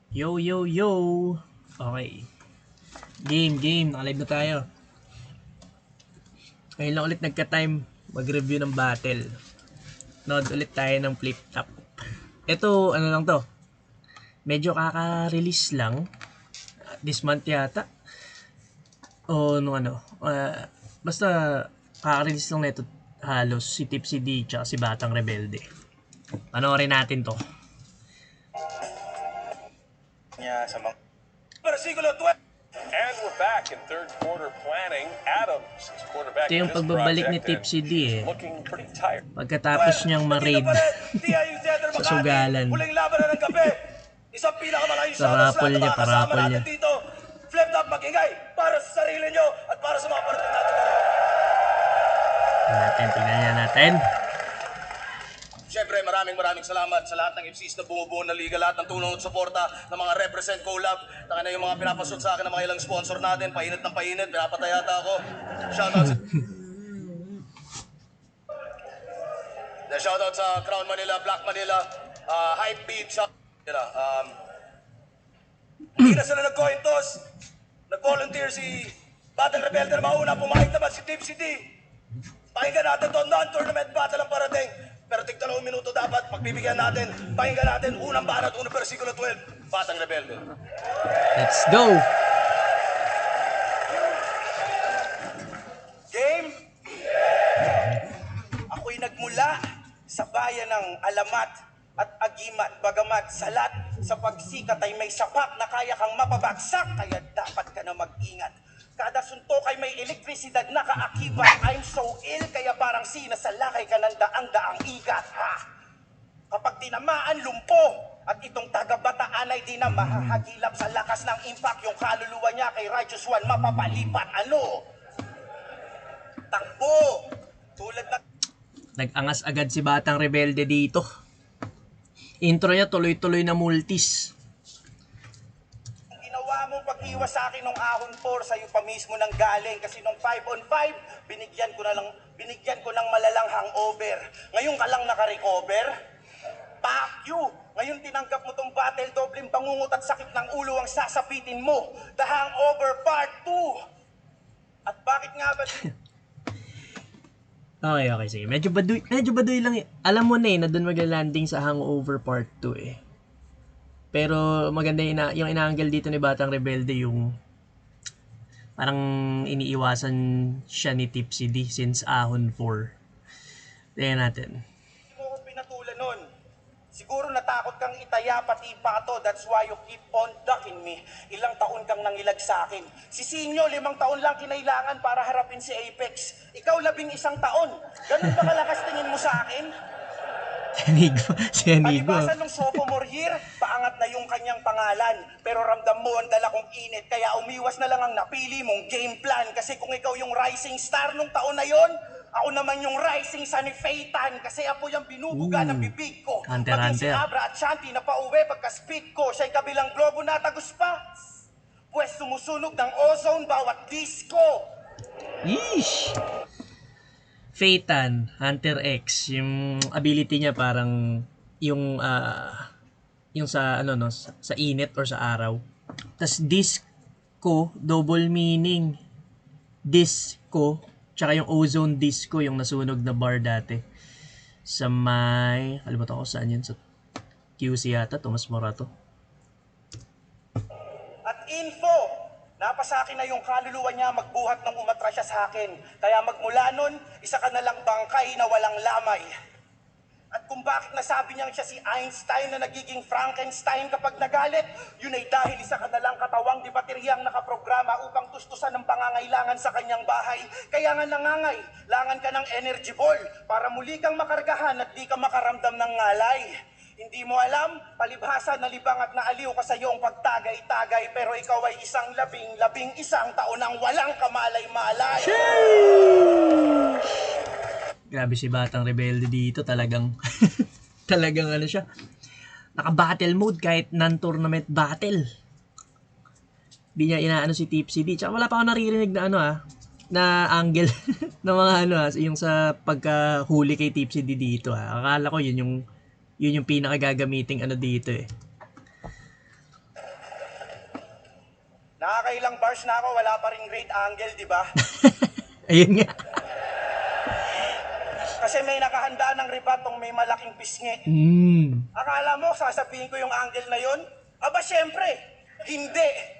Yo, yo, yo! Okay. Game. Nakalive na tayo. Ngayon lang ulit nagka-time mag-review ng battle. Nod ulit tayo ng flip top. Ito, ano lang to. Medyo kaka-release lang. This month yata. O nung ano. Basta kaka-release lang nito halos si Tipsy D tsaka si Batang Rebelde. Panoorin natin to. Sa mga versikulo 12. And we're back in third quarter planning. Adams is quarterback. Ito yung pagbabalik ni Tipsy D eh. Looking pretty tired. Pagkatapos niyang ma-raid sa sugalan. Huling laban na ng gabi. Isang pinakamalayong Parapol niya, parapol niya. dito. Flip top magingay para sa sarili nyo at para sa mga panatin natin. Tingnan natin. Siyempre, maraming salamat sa lahat ng FCs na bumubuo ng liga, lahat ng tulong at suporta ng mga represent collab. Taka na yung mga pinapasot sa akin ng mga ilang sponsor natin, painit ng painit, pinapatayata ako. Shoutout sa Crown Manila, Black Manila, Hype Beat, hindi na sila nag-coin toss. Nag-volunteer si Batang Rebelde na mauna, pumayag naman si Tipsy D. Pakinggan natin to, non-tournament battle ang parating. Pero tig 2 minuto dapat, pagbibigyan natin. Pakinggan natin, unang banat, unang versikulo 12, Batang Rebelde. Let's go! Game? Ako'y nagmula sa bayan ng Alamat at Agimat. Bagamat salat sa pagsikat ay may sapak na kaya kang mapabagsak, kaya dapat ka na mag-ingat. Kada suntok ay may elektrisidad na kaakibat. I'm so ill, kaya parang sinasalakay ka ng daang-daang igat. Ha? Kapag tinamaan, lumpo. At itong taga-bataan ay di na mahahagilap sa lakas ng impact. Yung kaluluwa niya kay Righteous One mapapalipat. Ano? Takbo! Tulad na... Nag-angas agad si Batang Rebelde dito. Intro niya tuloy-tuloy na multis. Ginawa mong pag-iwas sa akin nung ahon 4, sa'yo pa mismo nang galing. Kasi nung 5-on-5, binigyan ko ng malalang hangover. Ngayon ka lang naka-recover? Fuck you! Ngayon tinanggap mo tong battle, dobleng bangungot at sakit ng ulo ang sasapitin mo. The Hangover Part 2! At bakit nga ba... Okay, sige. Medyo baduy lang. Alam mo na na doon magla-landing sa Hangover Part 2 eh. Pero maganda yung inaangle dito ni Batang Rebelde yung parang iniiwasan siya ni Tipsy D since Ahon 4. Tingnan natin. Mo ko pinatulan nun. Siguro natakot kang itaya pati pato, that's why you keep on ducking me. Ilang taon kang nangilag sa akin. Si Sinyo, 5 taon lang kinailangan para harapin si Apex. Ikaw 11 taon. Ganun ba kalakas tingin mo sa akin? Si Anigo. Palibasan ng sophomore year, paangat na yung kanyang pangalan. Pero ramdam mo ang dala kong init, kaya umiwas na lang ang napili mong game plan. Kasi kung ikaw yung rising star nung taon na yon, ako naman yung rising sun ni Phaeton. Kasi apo yung binubuga ng bibig ko. Maging si Abra at Shanti na pauwi pagka-speed ko. Siya'y kabilang globo na tagos pa. Pwes sumusunog ng ozone bawat disco. Yeesh! Phaeton, Hunter X, yung ability niya parang yung sa ano no, sa init or sa araw. Tas disco, double meaning. Disco, tsaka yung ozone disco, yung nasunog na bar dati. Sa may, kalimutan ko saan yun, sa QC yata, Tomas Morato. At info, napasa akin na yung kaluluwa niya, magbuhat ng umatra siya sa akin. Kaya magmula nun, isa ka na lang bangkay na walang lamay. At kung bakit nasabi niyang siya si Einstein na nagiging Frankenstein kapag nagalit, yun ay dahil isa ka na lang katawang di bateryang nakaprograma upang tustusan ng pangangailangan sa kanyang bahay. Kaya nga nangangailangan ka ng energy ball para muli kang makargahan at di ka makaramdam ng ngalay. Hindi mo alam, palibhasa na libang at naaliw ka sa iyong pagtagay-tagay, pero ikaw ay isang labing isang taon ang walang kamalay-malay. Grabe si Batang Rebelde dito, talagang talagang ano siya. Naka-battle mode kahit non-tournament battle. Hindi niya inaano si Tipsy D. Tsaka wala pa ako naririnig na na angle ng mga yung sa pagkahuli kay Tipsy D dito Akala ko yun yung pinakagagamiting dito eh. Nakakailang bars na ako, wala pa ring great angle, di ba? Ayun nga. Kasi may nakahanda ng ribatong may malaking pisngi. Akala mo, sasabihin ko yung angle na yon? Aba, syempre, hindi.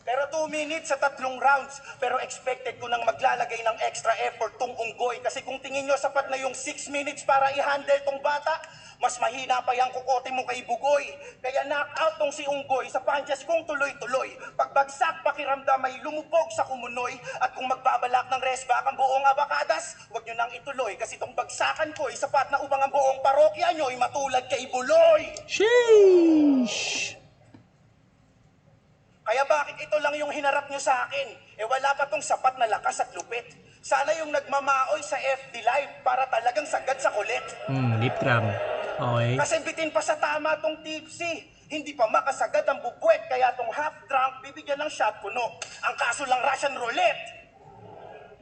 Pero 2 minutes sa 3 rounds. Pero expected ko nang maglalagay ng extra effort tong unggoy. Kasi kung tingin nyo sapat na yung 6 minutes para i-handle tong bata, mas mahina pa yung kukote mo kay Bugoy. Kaya knock-out tong si unggoy sa punches kong tuloy-tuloy. Pagbagsak, pakiramdam ay lumubog sa kumunoy. At kung magbabalak ng resback ang buong abakadas, huwag nyo nang ituloy. Kasi tong bagsakan ko ay sapat na upang ang buong parokya nyo ay matulad kay Buloy. Sheesh! Kaya bakit ito lang yung hinarap nyo sa akin? Wala pa tong sapat na lakas at lupit. Sana yung nagmamaoy sa FD Live para talagang sagad sa kulit. Lip cram. Okay. Kasi bitin pa sa tama tong tipsy. Hindi pa makasagad ang bubwet, kaya tong half drunk bibigyan ng shot puno. Ang kaso lang Russian roulette.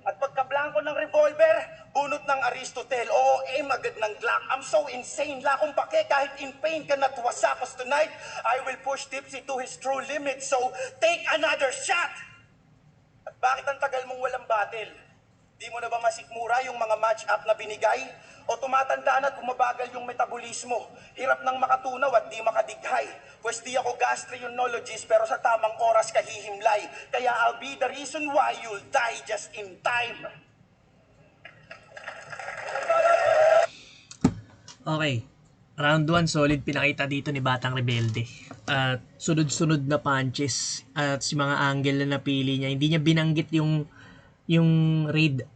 At pagka-blanco ng revolver, bunot ng Aristotle, oo, aim agad ng Glock. I'm so insane, lakong pake, kahit in pain ka natwasakos tonight, I will push Tipsy to his true limit, so take another shot! At bakit ang tagal mong walang battle? Di mo na ba masikmura yung mga match-up na binigay? O tumatanda na at bumabagal yung metabolismo? Hirap nang makatunaw at di makadighay. Pwes di ako gastroenterologist pero sa tamang oras kahihimlay. Kaya I'll be the reason why you'll die just in time. Okay. Round 1, solid pinakita dito ni Batang Rebelde. At sunod-sunod na punches at si mga angle na napili niya. Hindi niya binanggit yung raid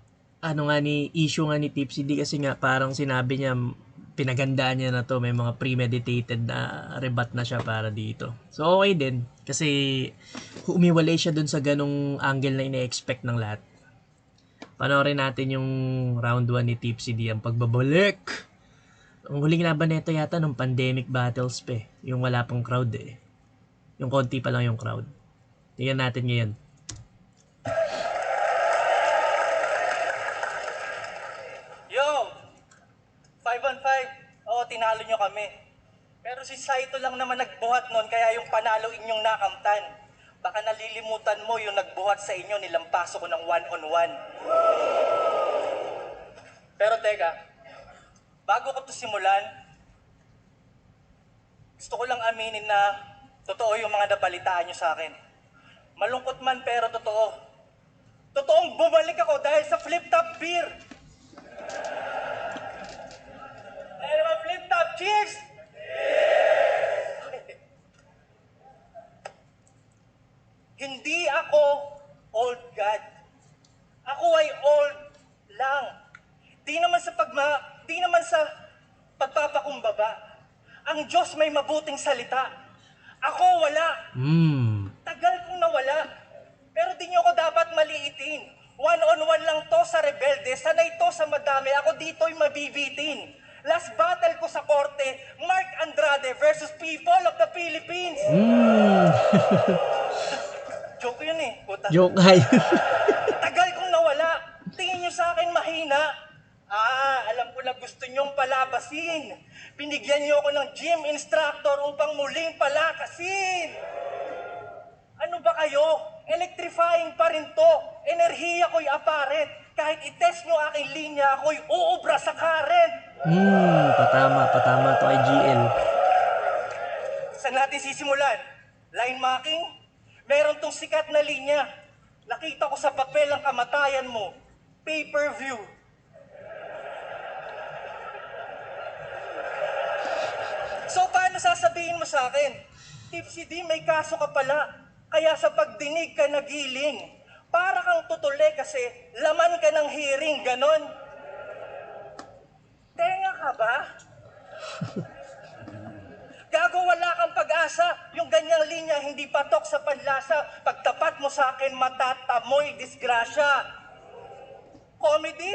issue nga ni Tipsy D kasi nga parang sinabi niya pinagandaan niya na to, may mga premeditated na rebat na siya para dito. So okay din kasi umiwalay siya dun sa ganong angle na ine-expect ng lahat. Panoorin natin yung round 1 ni Tipsy D, ang pagbabalik. Ang huling laban nito yata nung pandemic battles pa yung wala pang crowd yung konti pa lang yung crowd. Tingnan natin ngayon. Yo! 5-on-5. Oo, tinalo nyo kami. Pero si Saito lang naman nagbuhat nun, kaya yung panalo inyong nakamtan. Baka nalilimutan mo yung nagbuhat sa inyo, nilampaso ko ng 1-on-1. Pero teka, bago ko to simulan, gusto ko lang aminin na totoo yung mga nabalitaan nyo sa akin. Malungkot man pero totoo. Totoong bumalik ako dahil sa flip-top beer. Dahil mga flip-top, cheers! Hindi ako old God. Ako ay old lang. Di naman sa pagpapakumbaba. Ang Diyos may mabuting salita. Ako wala. Tagal kong nawala. Pero di nyo ko dapat maliitin. 1-on-1 lang to sa rebelde. Sanay to sa madami. Ako dito'y mabibitin. Last battle ko sa korte, Mark Andrade versus People of the Philippines. Joke yun eh. Puta. Joke nga yun. Tagal kong nawala. Tingin nyo sa akin mahina. Alam ko na gusto nyong palabasin. Binigyan nyo ako ng gym instructor upang muling palakasin. Ano ba kayo? Electrifying pa rin to. Enerhiya ko'y apparent. Kahit itest nyo aking linya, ako'y uubra sa current. Patama to ay GL. Saan natin sisimulan? Line marking? Meron tong sikat na linya. Nakita ko sa papel ang kamatayan mo. Pay-per-view. So paano sasabihin mo sa akin? Tipsy D, may kaso ka pala. Kaya sa pagdinig ka nagiling. Para kang tutuli kasi laman ka ng hearing, ganon. Tenga ka ba? Gago, wala kang pag-asa. Yung ganyang linya hindi patok sa panlasa. Pagtapat mo sa akin, matatamoy disgrasya. Comedy?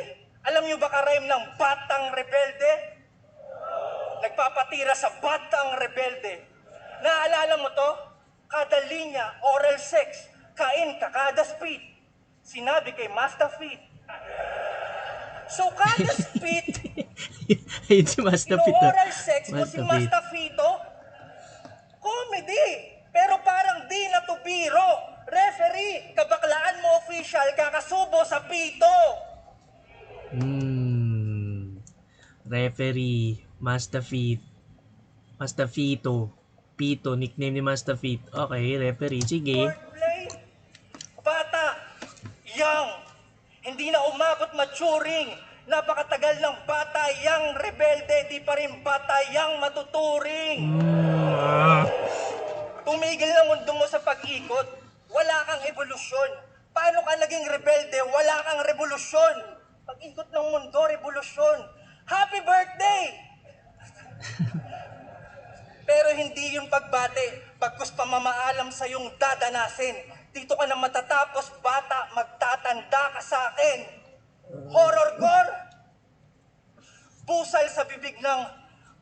Alam nyo ba ka-rhyme ng Batang Rebelde? Nagpapatira sa Batang Rebelde. Naalala mo to? Kada linya, oral sex, kain ka kada spit. Sinabi kay Master Fit. So kada spit, Ayun si Master Fit. ino-oral sex mo si Master Fito? Comedy! Pero parang di na to biro. referee, Mastafito. Pito, nickname ni Mastafito. Okay, referee. Sige. Wordplay? Bata, young, hindi na umabot maturing. Napakatagal ng bata, young, rebelde, di pa rin bata, young, matuturing. Tumigil ng mundo mo sa pag-ikot, wala kang evolusyon. Paano ka naging rebelde, wala kang revolusyon. Pag-ikot ng mundo, revolusyon. Happy birthday! Pero hindi yung pagbate, pagkus pamamaalam sa iyong dadanasin. Dito ka na matatapos, bata, magtatanda ka sa akin. Horrorcore? Pusal sa bibig ng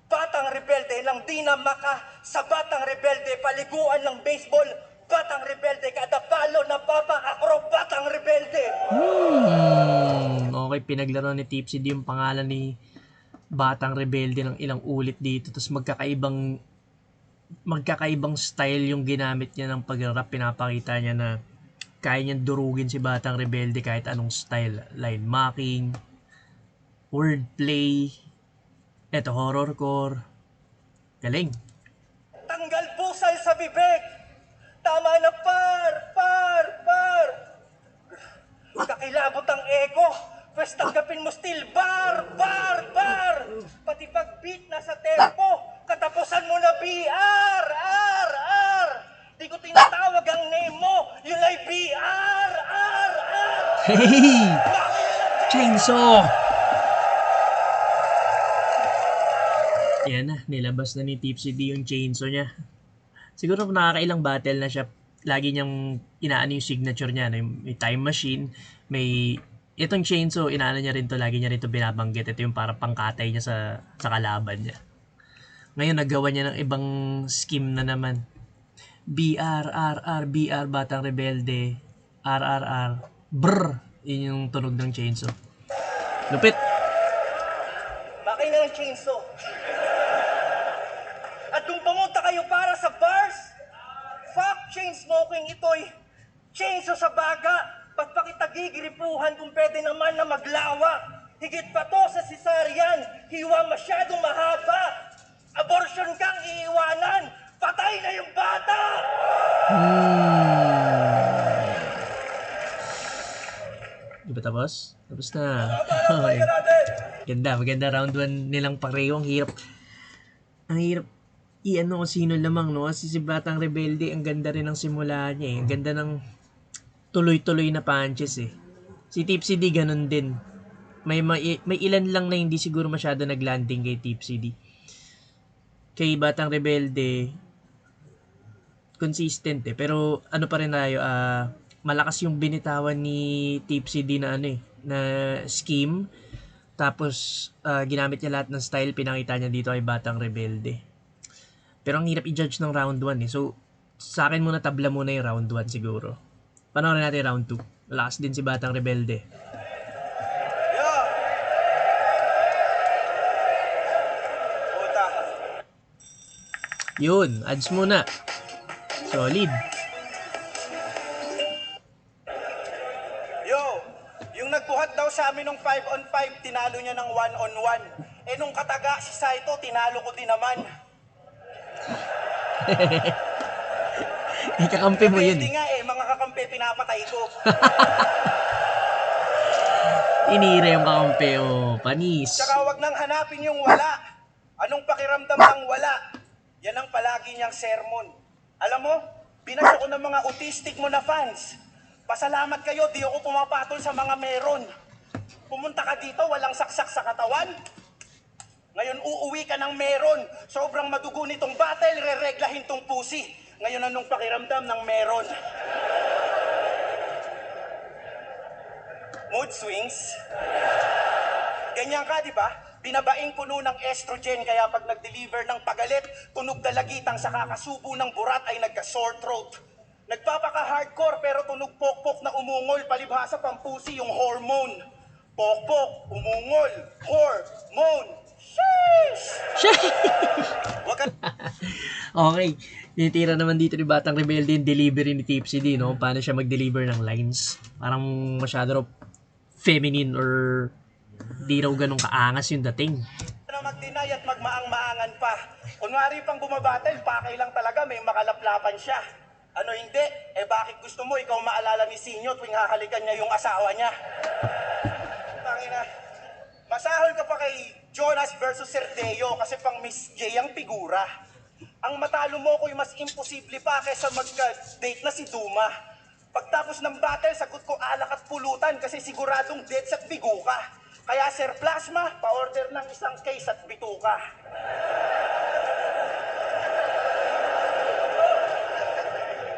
batang rebelde nang di na maka sa batang rebelde, paliguan ng baseball, batang rebelde, kada palo na papakakro, batang rebelde. Okay, pinaglaro ni Tipsy D yung pangalan ni Batang Rebelde ng ilang ulit dito. Tapos magkakaibang style yung ginamit niya ng pag-rap. Pinapakita niya na kaya niyang durugin si Batang Rebelde kahit anong style. Line mocking, wordplay, eto horrorcore. Galing. Tanggal pusal sa bibig. Tama na, par. Kakilabot ang ego. Pwes tanggapin mo still, bar. Pati pag-beat na sa tempo, katapusan mo na BR. Di ko tinatawag ang name mo, yun ay BR. Hey! Chainsaw! Yan na, nilabas na ni Tipsy D yung chainsaw niya. Siguro nakakailang battle na siya, lagi niyang inaano yung signature niya. May time machine, may itong chainsaw, inaano niya rin to, lagi niya rin to binabanggit. Ito yung parang pangkatay niya sa kalaban niya. Ngayon, nagawa niya ng ibang scheme na naman. BR, Batang Rebelde, RRR, brr. Yun yung tunog ng chainsaw. Lupit! Makina ng chainsaw. At kung pumunta kayo para sa bars, fuck chain smoking, ito'y chainsaw sa baga. Ba't pa kita gigiripuhan kung pwede naman na maglawa? Higit pa to sa cesarean, hiwa masyadong mahaba. Abortion kang iiwanan, patay na yung bata! Di ba tapos? Tapos na. Okay. Maganda round 1 nilang pareho. Ang hirap i-ano kung sino lamang, no? Si Batang Rebelde, ang ganda rin ng simula niya eh. Ang ganda ng tuloy-tuloy na punches eh. Si Tipsy D ganun din. May ilan lang na hindi siguro masyado naglanding kay Tipsy D. Kay Batang Rebelde, consistent eh. Pero ano pa rin tayo, malakas yung binitawan ni Tipsy D na na scheme. Tapos ginamit niya lahat ng style, pinakita niya dito kay Batang Rebelde. Pero ang hirap i-judge ng round 1 eh. So sa akin muna, tabla muna yung round 1 siguro. Panoorin natin round 2. Malakas din si Batang Rebelde. Puta. Yun, ads muna. Solid. Yo, yung nagbuhat daw sa amin ng 5-on-5, tinalo niya ng 1-on-1. Eh nung kataga si Saito, tinalo ko din naman. Kakampi mo yun. Hindi nga mga kakampi pinapatay ko. Inira yung kakampi, panis. Tsaka wag nang hanapin yung wala. Anong pakiramdam ng wala? Yan ang palagi niyang sermon. Alam mo, binasa ko ng mga autistic mo na fans. Pasalamat kayo, di ako pumapatol sa mga meron. Pumunta ka dito, walang saksak sa katawan. Ngayon uuwi ka ng meron. Sobrang madugo nitong battle, re-reglahin tong pusi. Ngayon anong pakiramdam ng meron? Mood swings. Ganyan ka, di ba? Binabaing puno ng estrogen, kaya pag nag-deliver ng pagalit, tunog dalagitang sa kakasubo ng burat ay nagka-sore throat. Nagpapaka-hardcore pero tunog pokpok na umungol, palibhasa pampusi yung hormone. Pokpok, umungol, hormone. Sheesh! Wag ka... Okay, tinitira naman dito ni Batang Rebelde yung delivery ni Tipsy D, no? Paano siya mag-deliver ng lines. Parang masyado feminine or di raw ganun kaangas yung dating. ng mag-deny at magmaang-maangan pa. Kunwari pang bumabattle, pakay lang talaga, may makalaplapan siya. Ano hindi? Eh bakit gusto mo ikaw maalala ni Sinyo tuwing hahalikan niya yung asawa niya? Tangina. Masahol ka pa kay Jonas versus Cerdeo kasi pang Miss J ang figura. Ang matalo mo ko yung mas imposible pa kaysa magka-date na si Duma. Pagtapos ng battle, sagot ko alak at pulutan kasi siguradong deads at bigo ka. Kaya Sir Plasma, pa-order ng isang case at bituka.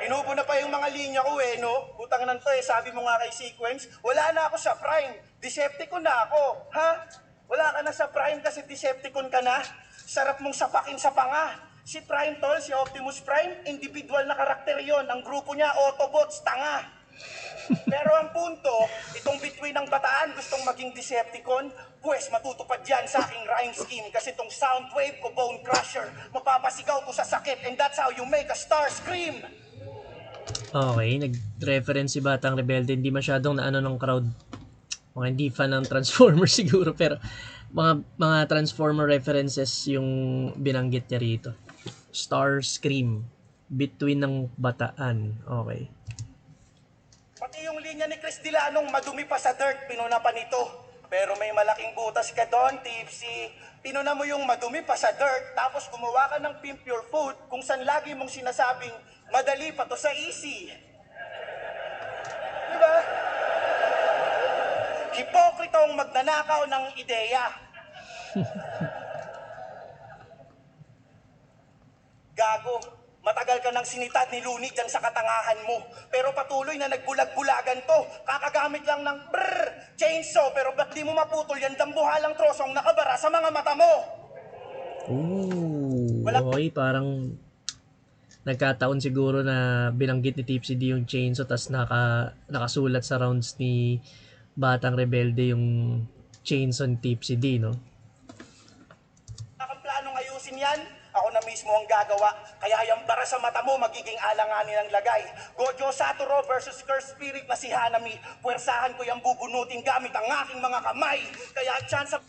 Inubo na pa yung mga linya ko no? Butang nan to sabi mo nga kay Sequence, wala na ako sa Prime, Decepticon na ako, ha? Wala ka na sa Prime kasi Decepticon ka na? Sarap mong sapakin sa panga. Si Prime Tol, si Optimus Prime, individual na karakter yon. Ang grupo niya, Autobots, tanga. Pero ang punto, itong between ng bataan gustong maging Decepticon, pues matutupad yan sa aking rhyme scheme kasi itong Soundwave ko, Bone Crusher, mapapasigaw ko sa sakit and that's how you make a star scream. Okay, nag-reference si Batang Rebelde. Hindi masyadong naano ng crowd. Mga hindi fan ng Transformer siguro. Pero mga Transformer references yung binanggit niya rito. Starscream. Between ng bataan. Okay. Pati yung linya ni Chris Dilanong madumi pa sa dirt, pinuna pa nito. Pero may malaking butas ka doon, Tipsy. Pinuna mo yung madumi pa sa dirt, tapos gumawa ka ng Pimp Your Food kung saan lagi mong sinasabing, madali pa to sa easy. Diba? Hipokritong magnanakaw ng ideya. Gago, matagal ka nang sinitad ni Looney dyan sa katangahan mo. Pero patuloy na nagbulag-bulagan to. Kakagamit lang ng chainsaw, pero ba't di mo maputol yan dambuhalang trosong nakabara sa mga mata mo? Ooh, okay, parang nagkataon siguro na binanggit ni Tipsy D yung chainsaw tas nakasulat sa rounds ni Batang Rebelde yung chainsaw ni Tipsy D, no? Ang planong ayusin yan, ako na mismo ang gagawa. Kaya yung bara sa mata mo, magiging alanganin ang lagay. Gojo Satoru versus Cursed Spirit na si Hanami. Puwersahan ko yung bubunutin gamit ang aking mga kamay. Kaya chance sa...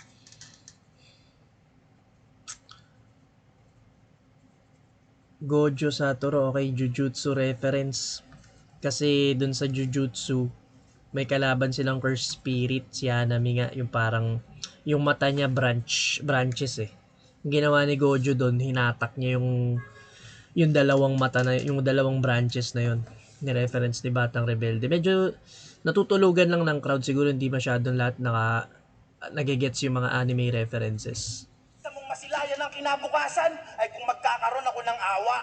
Gojo Satoru, okay, Jujutsu reference. Kasi dun sa Jujutsu, may kalaban silang Cursed Spirit, si Hanami nga, yung parang, yung mata niya branches eh. Yung ginawa ni Gojo dun, hinatak niya yung dalawang mata na, yung dalawang branches na yun. Ni-reference ni Batang Rebelde. Medyo natutulugan lang ng crowd, siguro hindi masyadong lahat nagigets yung mga anime references. Sa mong masilayan ng kinabukasan, ay kung magkakaroon ako ng awa.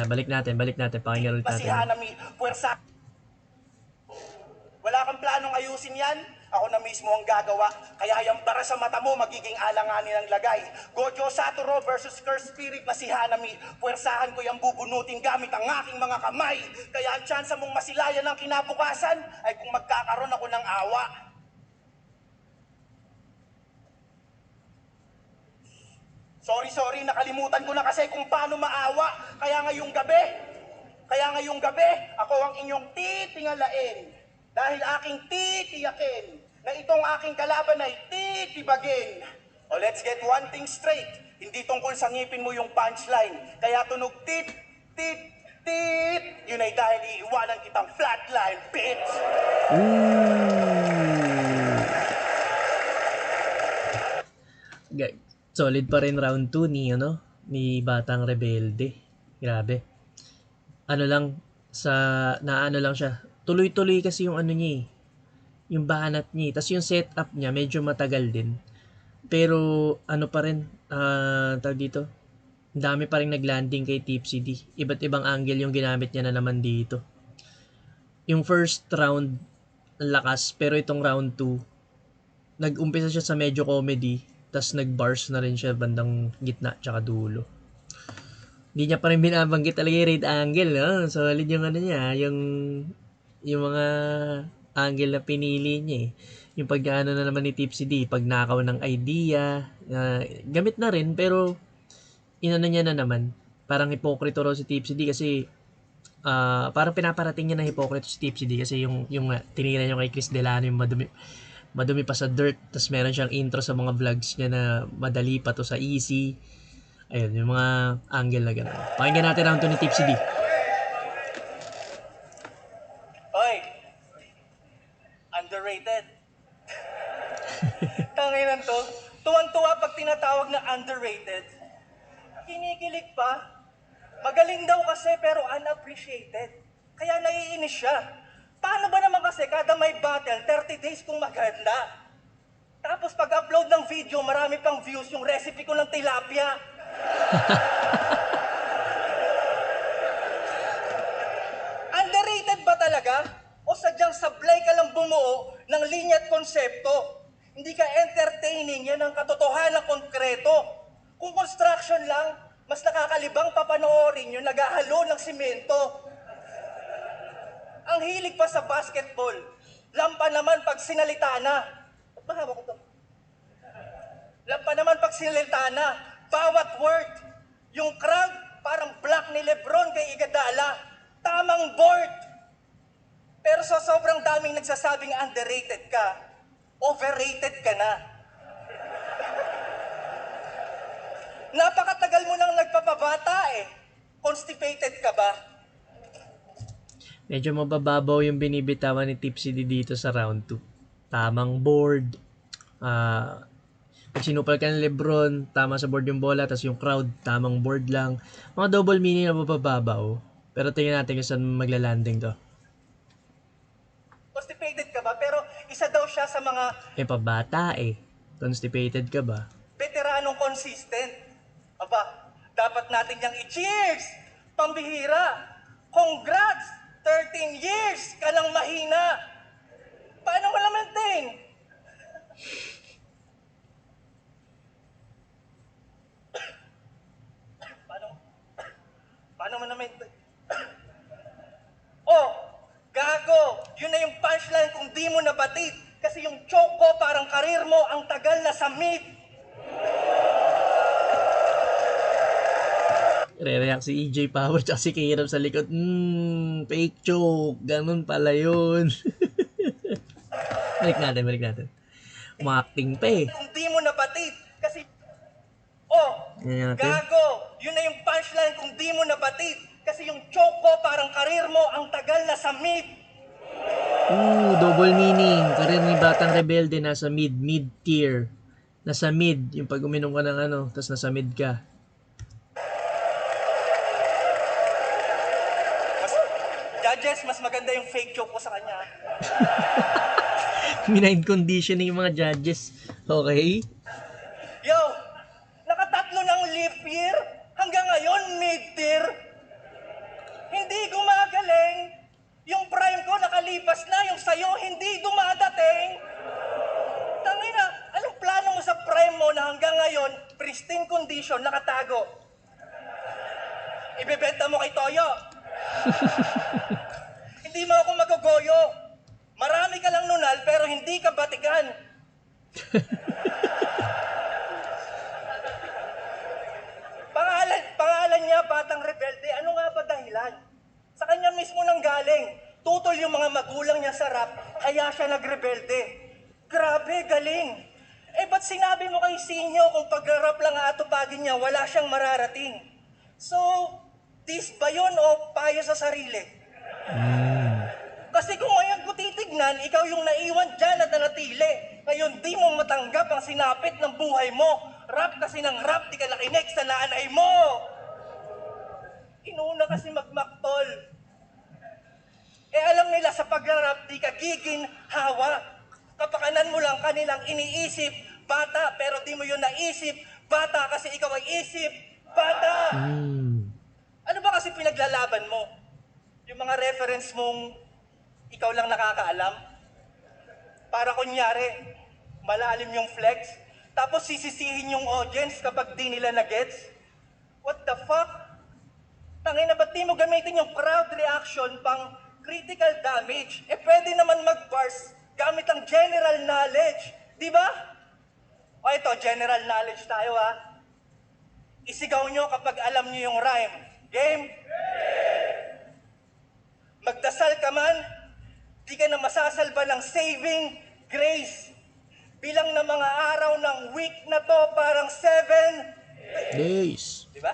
Balik natin, pakinggan ulit Na si natin. Hanami, puwersa... Wala kang planong ayusin yan, ako na mismo ang gagawa. Kaya yung bara sa mata mo, magiging alanganin ang lagay. Gojo Satoru versus Cursed Spirit na si Hanami. Puwersahan ko yung bubunutin gamit ang aking mga kamay. Kaya ang tsansa mong masilayan ng kinabukasan ay kung magkakaroon ako ng awa. Sorry, nakalimutan ko na kasi kung paano maawa. Kaya ngayong gabi, ako ang inyong titingalain. Dahil aking titiyakin na itong aking kalaban ay titibagin. O let's get one thing straight. Hindi tungkol sa ngipin mo yung punchline. Kaya tunog tit, tit, tit. Yun ay dahil iiwanan kitang flatline, bitch. Solid pa rin round 2 ni Batang Rebelde. Grabe. Ano lang naano lang siya. Tuloy-tuloy kasi yung ano niya yung banat niya. Tapos yung setup niya medyo matagal din. Pero ano pa rin tawag dito. Ang dami pa rin naglanding kay Tipsy D. Iba't ibang angle yung ginamit niya na naman dito. Yung first round ang lakas, pero itong round 2 nag-umpisa siya sa medyo comedy, tas nag-bars na rin siya bandang gitna tsaka dulo. Hindi niya pa rin binabanggit talaga yung raid angle, no? Solid yung ano niya, yung mga angle na pinili niya eh. Yung pag-ano na naman ni Tipsy D, pag nakaw ng idea, gamit na rin, pero inano niya na naman. Parang hipokrito raw si Tipsy D kasi parang pinaparating niya na hipokrito si Tipsy D kasi yung tinira niya kay Chris Delano yung madumi pa sa dirt, tapos meron siyang intro sa mga vlogs niya na madali pa to sa easy. Ayun, yung mga angle na gano'n. Pakinggan natin round 2 ni Tipsy D. Oy! Underrated. Tanginan to. Tuwan-tuwa pag tinatawag na underrated. Kinikilig pa. Magaling daw kasi pero unappreciated. Kaya naiinis siya. Paano ba naman kasi kada may battle, 30 days kung maghanda? Tapos pag-upload ng video, marami pang views yung recipe ko ng tilapia. Underrated ba talaga? O sadyang sablay ka lang bumuo ng linya at konsepto? Hindi ka entertaining, yan ang katotohanan konkreto. Kung construction lang, mas nakakalibang papanoorin yung naghahalo ng simento. Ang hilig pa sa basketball, lampa naman pag sinalita na. Ba't ba hawak ko to? Lampa naman pag sinalita na, bawat word, yung crowd parang black ni Lebron kay Iguodala, tamang board. Pero sa sobrang daming nagsasabing underrated ka, overrated ka na. Napakatagal mo nang nagpapabata eh. Constipated ka ba? Medyo mabababaw yung binibitawan ni Tipsy D dito sa round 2. Tamang board. Pag sinupal ka ng Lebron, tama sa board yung bola, tapos yung crowd, tamang board lang. Mga double meaning na mabababaw. Pero tingnan natin kung saan maglalanding to. Constipated ka ba? Pero isa daw siya sa mga Pabata eh. Constipated ka ba? veteranong consistent. Aba, dapat natin niyang i-cheers! Pambihira! Congrats! 13 years ka nang mahina! Paano mo na-maintain? Paano mo na-maintain? Oh, gago! Yun na yung punchline kung di mo nabatid. Kasi yung choke ko parang karir mo ang tagal na sa mid. Re-react si EJ Power tsaka si K-Rap sa likod. Fake joke. Ganun pala yun. balik natin. Umakting pa eh. Kung di mo nabatid. Kasi, oh, Yan natin. gago! Yun na yung punchline kung di mo nabatid. Kasi yung choke ko parang karir mo ang tagal na sa mid. Double meaning. Karir ni Batang Rebelde nasa mid-tier. Nasa mid. Yung pag uminom ka ng tapos nasa mid ka. Judges, mas maganda yung fake joke ko sa kanya. Mind conditioning yung mga judges. Okay? Yo, nakatatlo ng leap year, hanggang ngayon mid-tier. Hindi gumagaling. Yung prime ko nakalipas na, yung sayo hindi dumadating. Tangina, anong plano mo sa prime mo na hanggang ngayon, pristine condition, nakatago? Ibebenta mo kay Toyo. Hindi mo ako magugoyo. Marami ka lang nunal pero hindi ka batikan. Pangalan niya, Batang Rebelde. Ano nga ba dahilan? Sa kanya mismo nang galing. Tutol yung mga magulang niya sa rap, kaya siya nagrebelde. Grabe, galing. Ba't sinabi mo kay Sinyo kung pag-rap lang aatupagin niya, wala siyang mararating? So, dis ba yun o payo sa sarili? Kasi kung ngayon ko titignan, ikaw yung naiwan dyan at nanatili. Ngayon di mo matanggap ang sinapit ng buhay mo. Rap kasi ng rap, di ka nakinig sa nanay mo. Inuna kasi magmaktol. Alam nila sa pag-rap, di ka giginhawa. Kapakanan mo lang kanilang iniisip, bata, pero di mo yun naisip. Bata kasi ikaw ay isip, bata. Ano ba kasi pinaglalaban mo? Yung mga reference mong ikaw lang nakakaalam? Para kunyari, malalim yung flex, tapos sisisihin yung audience kapag di nila na-gets? What the fuck? Tangina, ba't di mo gamitin yung crowd reaction pang critical damage? Pwede naman mag-bars gamit ang general knowledge. Di ba? O ito, general knowledge tayo ha. Isigaw nyo kapag alam nyo yung rhyme. Game? Magdasal ka man, di ka na masasalba ng saving grace. Bilang ng mga araw ng week na to parang 7. Days. Di ba?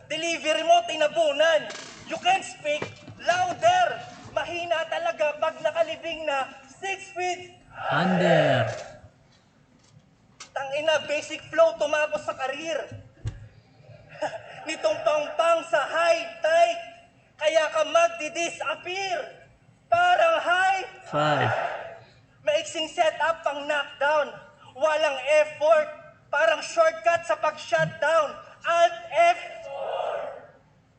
Delivery mo, tinabunan. You can speak louder. Mahina talaga pag nakalibing na 6 feet. Under. Tangina, basic flow tumapos sa karir. Nitong pangpang sa high tide. Kaya ka magdi-disappear. Parang high. 5. Maiksing setup pang knockdown. Walang effort. Parang shortcut sa pag-shutdown. Alt F.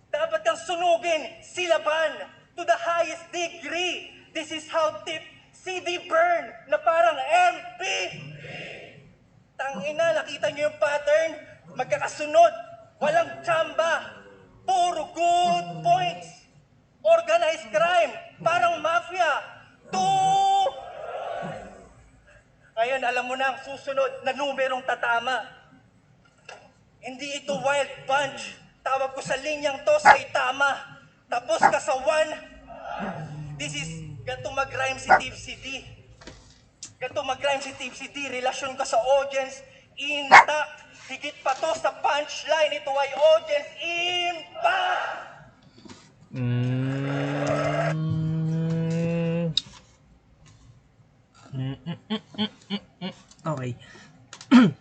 Dapat kang sunugin, silaban, to the highest degree. This is how tip CD burn na parang MP. Tangina, nakita niyo yung pattern? Magkakasunod. Walang tsamba. Puro good points. Organized crime. Parang mafia. Ngayon, alam mo na ang susunod na numerong tatama. Hindi ito wild punch. Tawag ko sa linyang to sa itama. Tapos ka sa 1. This is ganito mag-rhyme si Tipsy D. Ganito mag-rhyme si Tipsy D. Relasyon ka sa audience intact. Higit pa to sa punchline. Ito ay audience impact. Okay.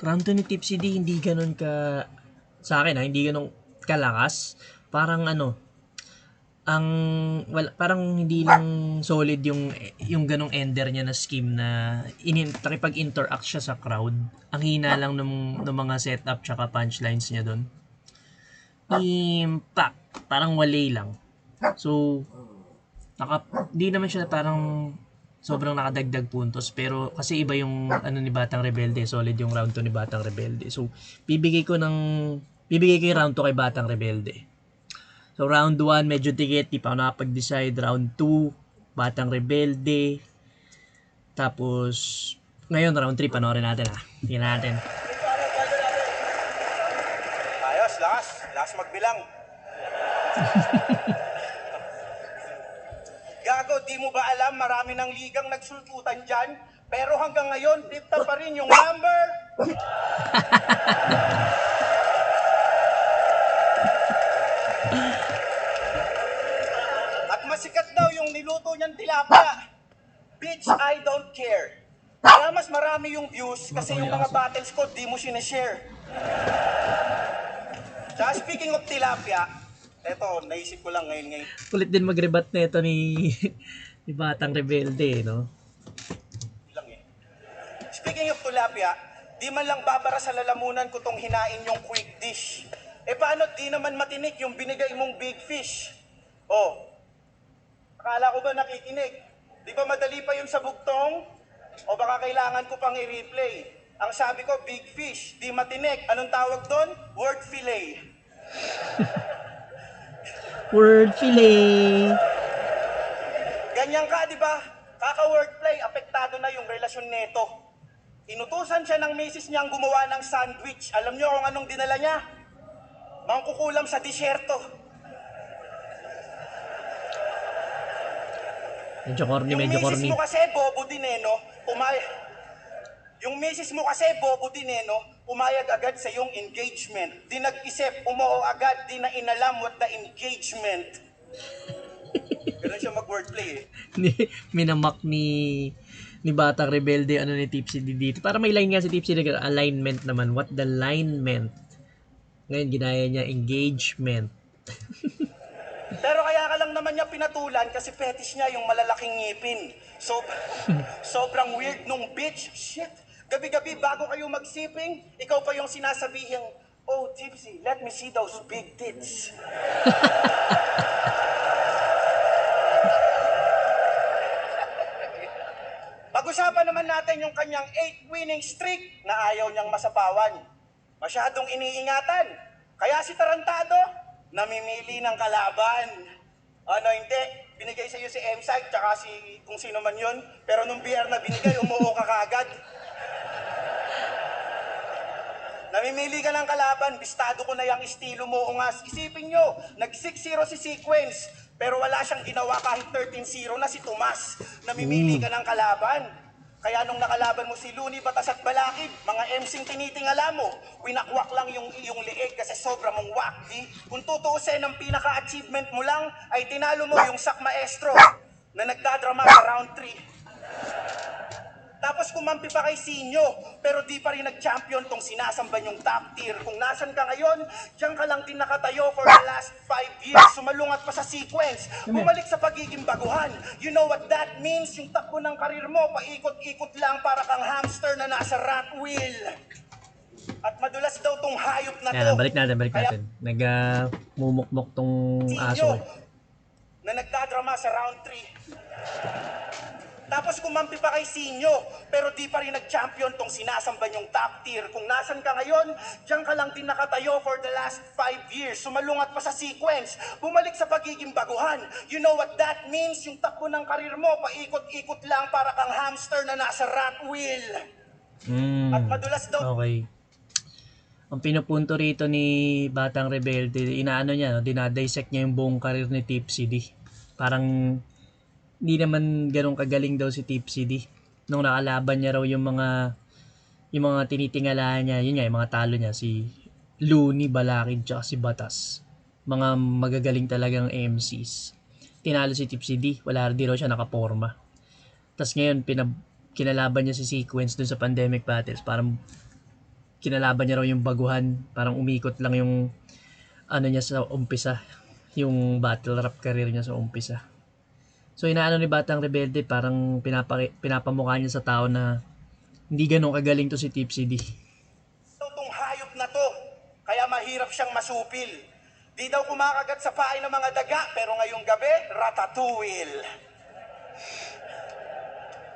Round 2 ni Tipsy D, hindi ganun ka sa akin hindi ganun kalakas. Parang parang hindi lang solid yung ganong ender niya na scheme na nakipag-interact siya sa crowd. Ang hina lang ng mga setup tsaka punchlines niya doon. Impact, parang wale lang. So di naman siya parang sobrang nakadagdag puntos, pero kasi iba yung ni Batang Rebelde, solid yung round 2 ni Batang Rebelde. So bibigay ko yung round 2 kay Batang Rebelde. So round 1 medyo dikit, di pa ako nakapag-decide. Round 2 Batang Rebelde. Tapos ngayon round 3 panoorin natin Tingnan natin. Ayos, lakas magbilang. Gago, di mo ba alam marami ng ligang nagsultutan dyan? Pero hanggang ngayon, dipta pa rin yung number. At masikat daw yung niluto niyang tilapia. Bitch, I don't care. Kaya mas marami yung views kasi yung mga battles ko, di mo sinashare. Tsaka speaking of tilapia, eto, naisip ko lang ngayon. Kulit din mag-rebat na ito ni Batang Rebelde, no? Speaking of tilapia, di man lang babara sa lalamunan ko tong hinain yung quick dish. Paano di naman matinik yung binigay mong big fish? Oh, akala ko ba nakikinig? Di ba madali pa yun sa bugtong? O baka kailangan ko pang i-replay? Ang sabi ko, big fish, di matinik. Anong tawag doon? Word fillet. Word fillet. Ganyan ka, di ba? Kaka-wordplay, apektado na yung relasyon neto. Inutusan siya ng misis niyang gumawa ng sandwich. Alam niyo kung anong dinala niya? Mangkukulam sa disyerto. Medyo corny. Yung misis mo kasi, bobo din no? Yung misis mo kasi, bobo din no? Umayag agad sa yung engagement. Di nag-isip, umuo agad, di na inalam what the engagement. Ganun siya mag-wordplay Minamak ni Batang Rebelde ni Tipsy D dito. Para may line nga si Tipsy D, alignment naman. What the line meant. Ngayon ginaya niya engagement. Pero kaya ka lang naman niya pinatulan kasi fetish niya yung malalaking ngipin. So, sobrang weird nung bitch. Shit. Gabi-gabi bago kayo magsiping, ikaw pa yung sinasabihing, oh, Tipsy, let me see those big tits. Pag-usapan naman natin yung kanyang 8 winning streak na ayaw niyang masapawan. Masyadong iniingatan. Kaya si Tarantado, namimili ng kalaban. Hindi. Binigay sa iyo si M-Site, tsaka si kung sino man yun. Pero nung BR na binigay, umuo ka kaagad. Namimili ka ng kalaban, bistado ko na yung estilo mo. Ungas, isipin nyo, nag-6-0 si Sequence, pero wala siyang ginawa kahit 13-0 na si Tomas. Namimili ka ng kalaban. Kaya nung nakalaban mo si Looney, Batas at Balakid, mga MC'ng tinitingala mo, winakwak lang yung iyong leeg kasi sobra mong wakdi. Kung tutuusin, ang pinaka-achievement mo lang ay tinalo mo yung sak maestro na nagdadrama sa round 3. Tapos kumampi pa kay Sinyo, pero di pa rin nag-champion tong sinasamba yung top tier. Kung nasan ka ngayon, diyan ka lang din nakatayo for the last 5 years. Sumalungat pa sa sequence, bumalik sa pagiging baguhan. You know what that means? Yung takbo ng karir mo, paikot-ikot lang para kang hamster na nasa rat wheel. At madulas daw tong hayop na to. Yan, balik natin. Nag-mumukmok tong aso. Sinyo, na nagdadrama sa round 3. Tapos kumampi pa kay Sinyo, pero di pa rin nag-champion tong sinasamba yung top tier. Kung nasan ka ngayon, diyan ka lang din nakatayo for the last 5 years. Sumalungat pa sa sequence, bumalik sa pagiging baguhan. You know what that means? Yung takbo ng karir mo, paikot-ikot lang para kang hamster na nasa rat wheel. At madulas daw... Okay. Ang pinupunto rito ni Batang Rebelde, inaano niya, no? Dinadissect niya yung buong karir ni Tipsy D. Parang hindi naman ganun kagaling daw si Tipsy D. Nung nakalaban niya raw yung mga tinitingala niya, yun nga, yung mga talo niya, si Looney, Balakid, tsaka si Batas. Mga magagaling talagang MCs. Tinalo si Tipsy D, wala di raw siya nakaporma. Tapos ngayon, kinalaban niya si Sequence dun sa Pandemic Battles. Parang kinalaban niya raw yung baguhan. Parang umikot lang yung ano niya sa umpisa. Yung battle rap career niya sa umpisa. So inaano ni Batang Rebelde, parang pinapamukha niya sa tao na hindi ganun kagaling to si Tipsy D. Itong hayop na to, kaya mahirap siyang masupil. Di daw kumakagat sa pain ng mga daga, pero ngayong gabi, ratatouille.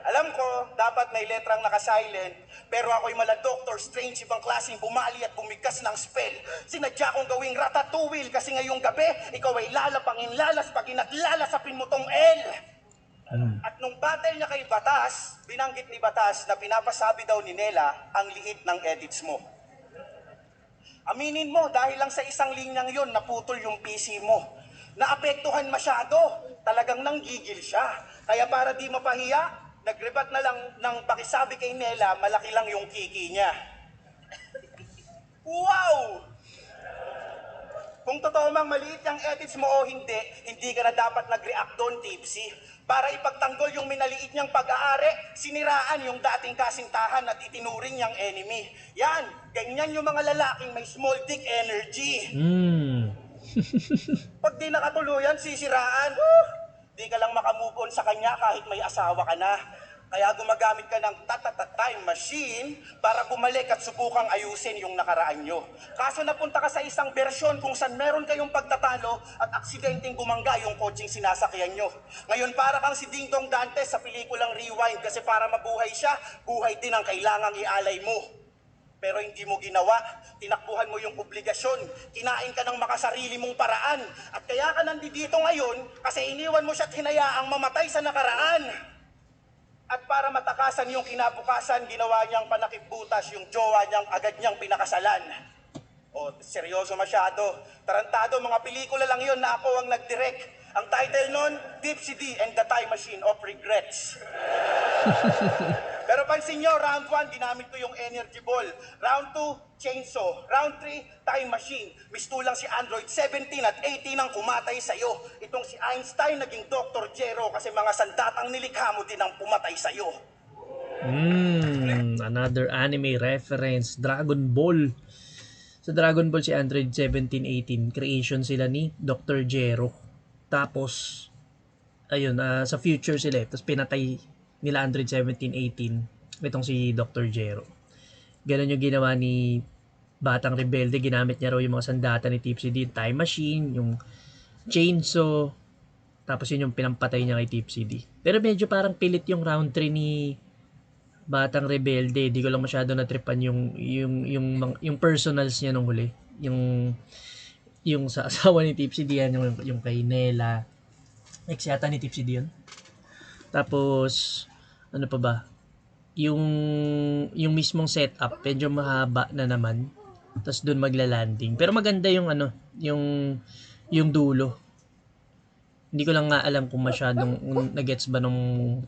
Alam ko, dapat may letrang naka-silent, pero ako'y mala Doctor Strange, ibang klaseng bumali at bumigkas ng spell. Sinadya kong gawing ratatouille kasi ngayong gabi, ikaw ay lalapangin lalas pag inatlalasapin mo tong L. At nung battle niya kay Batas, binanggit ni Batas na pinapasabi daw ni Nela ang liit ng edits mo. Aminin mo, dahil lang sa isang linyang yon, naputol yung PC mo. Naapektuhan masyado, talagang nanggigil siya. Kaya para di mapahiya, nagrebat na lang ng pakisabi kay Nela, malaki lang yung kiki niya. Wow! Kung totoo mang maliit yung edits mo o hindi ka na dapat nag-react doon, Tipsy. Para ipagtanggol yung minaliit niyang pag-aari, siniraan yung dating kasintahan at itinuring niyang enemy. Yan, ganyan yung mga lalaking may small dick energy. Pag di nakatuluyan, sisiraan. Di ka lang makamove on sa kanya kahit may asawa ka na. Kaya gumagamit ka ng time machine para bumalik at subukang ayusin yung nakaraan nyo. Kaso napunta ka sa isang bersyon kung saan meron kayong pagtatalo at aksidenteng gumangga yung kotseng sinasakyan nyo. Ngayon para kang si Ding Dong Dantes sa pelikulang Rewind kasi para mabuhay siya, buhay din ang kailangang ialay mo. Pero hindi mo ginawa, tinakbuhan mo yung obligasyon, kinain ka ng makasarili mong paraan. At kaya ka nandito ngayon kasi iniwan mo siya at hinayaang mamatay sa nakaraan. At para matakasan yung kinabukasan, ginawa niyang panakipbutas yung jowa niyang agad niyang pinakasalan. O, seryoso masyado. Tarantado, mga pelikula lang yun na ako ang nag-direct. Ang title nun, Tipsy D and the Time Machine of Regrets. Pero pansin nyo, round 1, ginamit ko yung energy ball. Round 2, chainsaw. Round 3, time machine. Mistulang si Android 17 at 18 ang kumatay sa'yo. Itong si Einstein naging Dr. Jero kasi mga sandatang nilikha mo din ang pumatay sa'yo. Another anime reference, Dragon Ball. Sa Dragon Ball si Android 17-18, creation sila ni Dr. Jero. Tapos, ayun, sa future sila. Tapos pinatay nila Android 17-18 itong si Dr. Jero. Ganon yung ginawa ni Batang Rebelde. Ginamit niya raw yung mga sandata ni Tipsy D, time machine, yung chainsaw, tapos yun yung pinampatay niya kay Tipsy D. Pero medyo parang pilit yung round 3 ni Batang Rebelde. Di ko lang masyado natripan yung personals niya nung huli. Yung sa asawa ni Tipsy D, yung kay Nela. Ex yata ni Tipsy D yun. Tapos, ano pa ba? Yung mismong setup, medyo mahaba na naman. Tapos doon magla-landing. Pero maganda yung yung dulo. Hindi ko lang nga alam kung masyadong nagets ba nung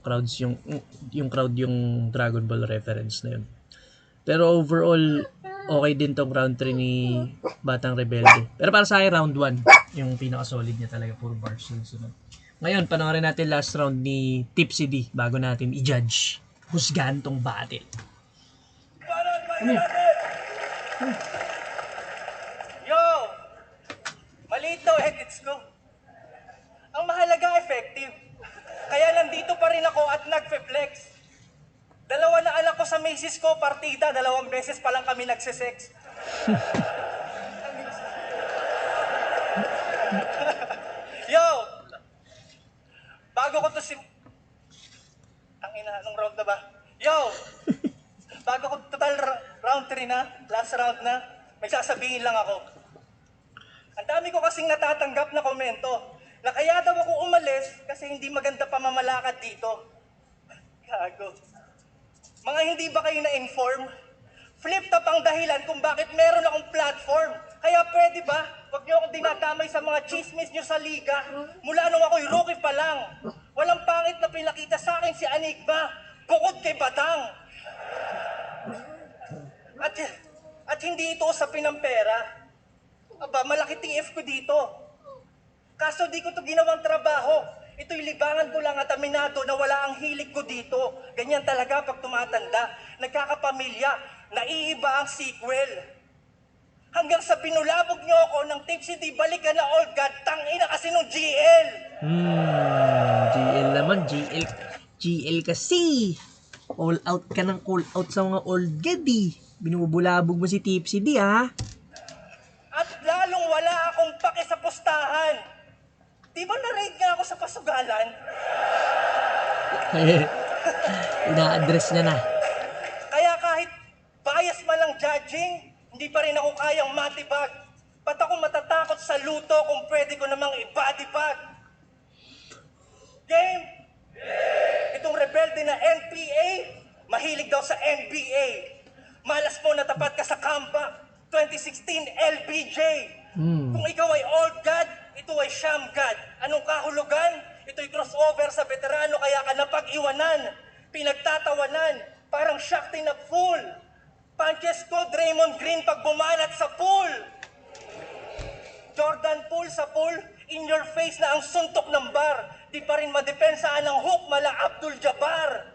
crowds yung crowd yung Dragon Ball reference na yun. Pero overall, okay din tong round 3 ni Batang Rebelde. Pero para sa akin, round 1, yung pinaka-solid niya talaga, puro bars yung sunod. Ngayon, panoorin natin last round ni Tipsy D bago natin i-judge. Husgahan tong battle. Yo! Malito, edits ko. Ang mahalaga, effective. Kaya nandito pa rin ako at nagfe-flex. Dalawa na anak ko sa misis ko, partida, 2 beses pa lang kami nagsisex. Yo! Bago ko to ang ina, anong round na ba? Yo! Bago ko total round 3 na, last round na, may sasabihin lang ako. Ang dami ko kasing natatanggap na komento na kaya daw ako umalis kasi hindi maganda pamamalakad dito. Gago. Mga hindi ba kayo na-inform? Flip top ang dahilan kung bakit meron akong platform. Kaya pwede ba? Huwag niyo akong dinadamay sa mga chismis niyo sa liga. Mula nung ako'y rookie pa lang. Walang pangit na pinakita sa akin si Enigma. Bukod kay Batang. At hindi ito usapin ng pera. Aba, malaki TF ko dito. Kaso di ko to ginawang trabaho. Ito'y libangan ko lang at aminado na wala ang hilig ko dito. Ganyan talaga pag tumatanda. Nagkakapamilya. Naiiba ang sequel. Hanggang sa pinulabog niyo ako ng Tipsy D, balikan na old god. Tangina kasi nung GL. GL naman. GL kasi. All out ka ng call out sa mga old god eh. Binubulabog mo si Tipsy D ha. At lalong wala akong pake sa pustahan. Di ba na-raid nga ako sa pasugalan? Ina-address niya na. Kaya kahit bias man lang judging, hindi pa rin ako kayang matibag. Ba't ako matatakot sa luto kung pwede ko namang i-body bag? Game? Itong rebelde na NPA, mahilig daw sa NBA. Malas mo na tapat ka sa comeback. 2016 LBJ. Kung ikaw ay old god, ito ay sham god. Anong kahulugan? Ito'y crossover sa veterano kaya ka napag-iwanan. Pinagtatawanan, parang Shakti na fool. Punches ko, Draymond Green pag bumanat sa pool. Jordan Poole sa pool, in your face na ang suntok ng bar. Di pa rin madepensaan ng hook mala Abdul Jabbar.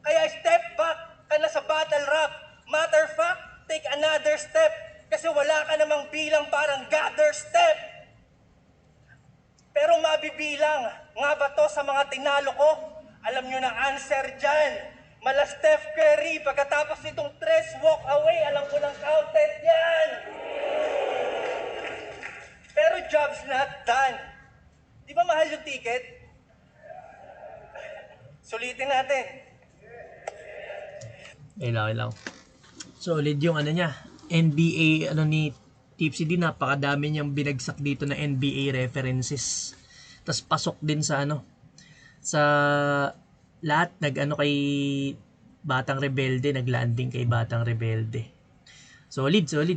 Kaya step back ka na sa battle rap. Matter of fact, take another step. Kasi wala ka namang bilang parang gather step. Pero mabibilang, nga ba to sa mga tinalo ko? Alam nyo na answer dyan. Mala Steph Curry, pagkatapos nitong 3 walk away, alam ko lang counted yan. Pero job's not done. Di ba mahal yung ticket? Sulitin natin. Kailangan. Solid yung ano niya. NBA ni Tipsy D, napakadami niyang binagsak dito na NBA references. Tapos pasok din sa sa lahat kay Batang Rebelde, naglanding kay Batang Rebelde. Solid. Tawag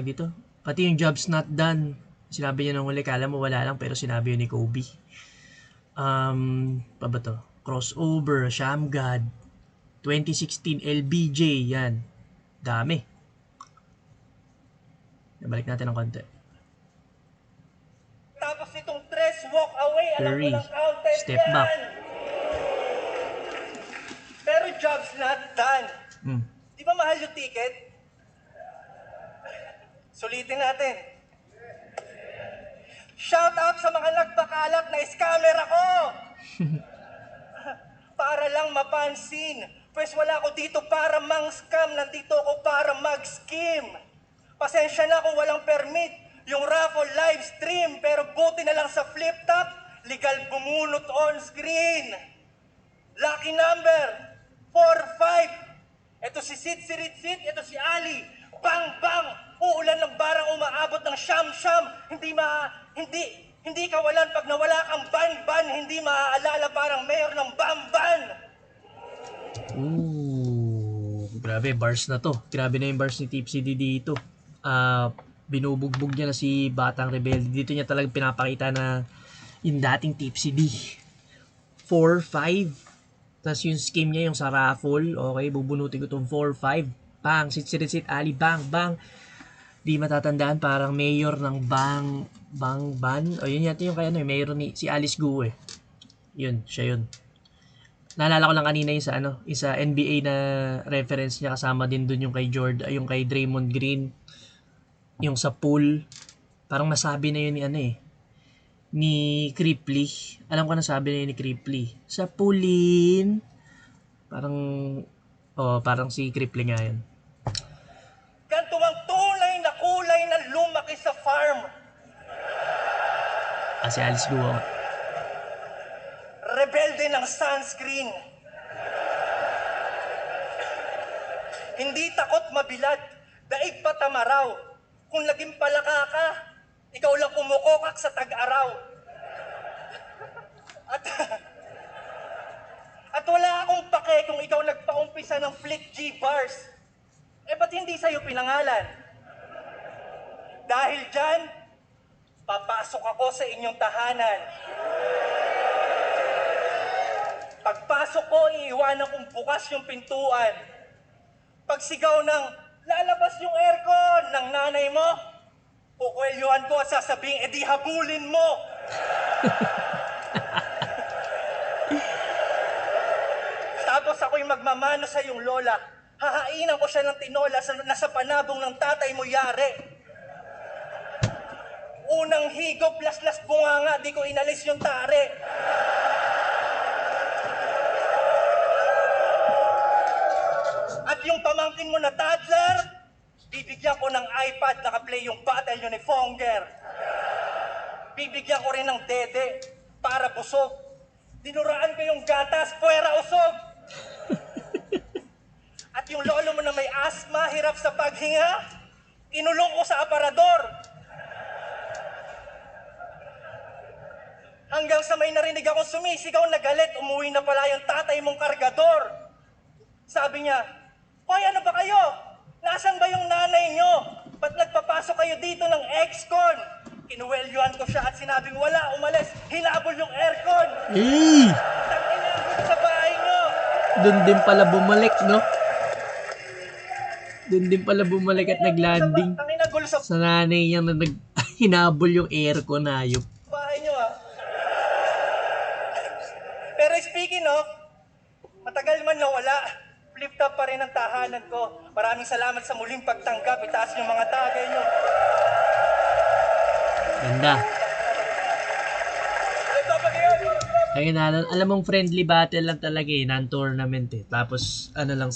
dito. Pati yung job's not done. Sinabi niya nung huli, kala mo wala lang, pero sinabi yun ni Kobe. Pa ba to? Crossover, Sham God, 2016 LBJ, yan. Dami. Balik natin ng konti. Tapos itong 3 walk away, alam ko Curry, lang counted step yan. back. Pero job's not done. Di ba mahal yung ticket? Sulitin natin. Shout out sa mga nagpakalat na scammer ako! Para lang mapansin. Pues wala ko dito para mang-scam. Nandito ako para mag-scheme. Pasensya na kung walang permit yung raffle live stream. Pero buti na lang sa flip top, legal bumunot on screen. Lucky number, 4-5. Ito si Sid, ito si Ali. Bang, bang! Uulan ng barang umaabot ng siyam-siyam. Hindi kawalan pag nawala kang ban-ban. Hindi maaalala parang mayor ng Bamban. Ooh, grabe bars na to. Grabe na yung bars ni Tipsy D dito. Binubugbog niya na si Batang Rebelde. Dito niya talagang pinapakita na yung dating Tipsy D. 4-5. Tapos yung scheme niya, yung sa raffle. Okay, bubunutin ko itong 4-5. Bang, sit, ali, bang, bang. Di matatandaan, parang mayor ng Bang Ban. O yun yata yung kaya mayor ni si Alice Guo eh. Yun, siya yun. Naalala ko lang kanina yung sa yung sa NBA na reference niya, kasama din dun yung kay Jordan, yung kay Draymond Green, yung sa pool. Parang nasabi na yun ni Cripley. Alam ko nasabi na yun ni Cripley. Sa poolin. Parang si Cripley nga yun. Ganto ang tunay na kulay na lumaki sa farm. Si Alice Guo. Rebelde ng sunscreen. Hindi takot mabilad, daig pa tamaraw. Kung laging palaka ka, ikaw lang kumukokak sa tag-araw. At wala akong pake kung ikaw nagpaumpisa ng Flick G bars. Ba't hindi sa'yo pinangalan? Dahil dyan, papasok ako sa inyong tahanan. Pagpasok ko, iiwanan kong bukas yung pintuan. Pagsigaw ng, lalabas yung aircon ng nanay mo, kukwelyuhan ko at sasabing, edi habulin mo. Tapos ako'y magmamano sa iyong lola. Hahainan ko siya ng tinola na sa panabong ng tatay mo yari. Unang higop, las-las bunganga, di ko inalis yung tare. At yung pamangkin mo na toddler, bibigyan ko ng iPad, naka-play yung Battle yun ni Fonger. Bibigyan ko rin ng dede para busog. Dinuraan ko yung gatas, puwera usog. At yung lolo mo na may asma, hirap sa paghinga, inulong ko sa aparador. Hanggang sa may narinig akong sumisigaw na galit, umuwi na pala yung tatay mong kargador. Sabi niya, hoy, ano ba kayo? Nasaan ba yung nanay nyo? Ba't nagpapasok kayo dito ng ex-con? Kinuwelyuhan ko siya at sinabing wala, umalis. Hinabol yung aircon. Tangina sa bahay nyo. Doon din pala bumalik, no? Doon din pala bumalik at naglanding. Tangina gulo sa Sa nanay niya na hinabol yung aircon, ayop. bahay nyo, ha? Pero speaking of, matagal man nawala, flip top pa rin ang tahanan ko. Maraming salamat sa muling pagtanggap. Itaas yung mga tagay nyo. Ganda. Ayun, alam mong friendly battle lang talaga non-tournament Tapos, lang